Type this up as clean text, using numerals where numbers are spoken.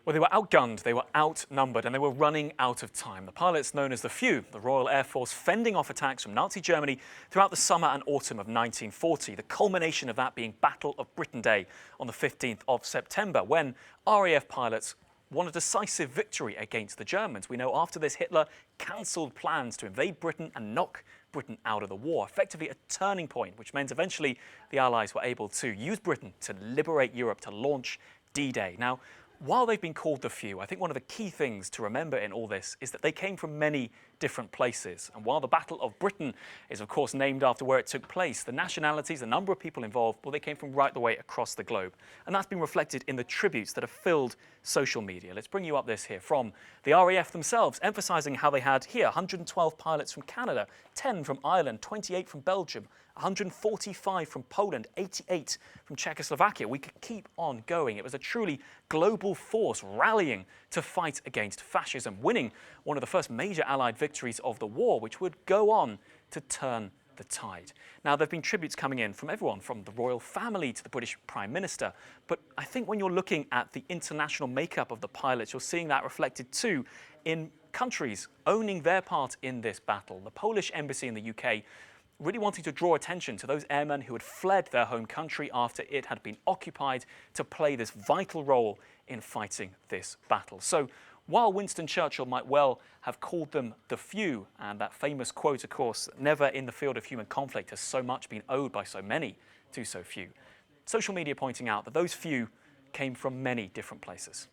Well, they were outgunned, they were outnumbered, and they were running out of time. The pilots, known as the Few, the Royal Air Force, fending off attacks from Nazi Germany throughout the summer and autumn of 1940, the culmination of that being Battle of Britain Day on the 15th of September, when RAF pilots won a decisive victory against the Germans. We know after this, Hitler cancelled plans to invade Britain and knock Britain out of the war, effectively a turning point, which meant eventually the Allies were able to use Britain to liberate Europe, to launch D-Day. Now, while they've been called the Few, I think one of the key things to remember in all this is that they came from many different places. And while the Battle of Britain is, of course, named after where it took place, the nationalities, the number of people involved, well, they came from right the way across the globe. And that's been reflected in the tributes that have filled social media. Let's bring you up this here from the RAF themselves, emphasising how they had here 112 pilots from Canada, 10 from Ireland, 28 from Belgium, 145 from Poland, 88 from Czechoslovakia. We could keep on going. It was a truly global force rallying to fight against fascism, winning one of the first major Allied victories of the war, which would go on to turn the tide. Now, there have been tributes coming in from everyone, from the royal family to the British Prime Minister. But I think when you're looking at the international makeup of the pilots, you're seeing that reflected too in countries owning their part in this battle. The Polish embassy in the UK really wanting to draw attention to those airmen who had fled their home country after it had been occupied to play this vital role in fighting this battle. So while Winston Churchill might well have called them the Few, and that famous quote, of course, never in the field of human conflict has so much been owed by so many to so few, social media pointing out that those few came from many different places.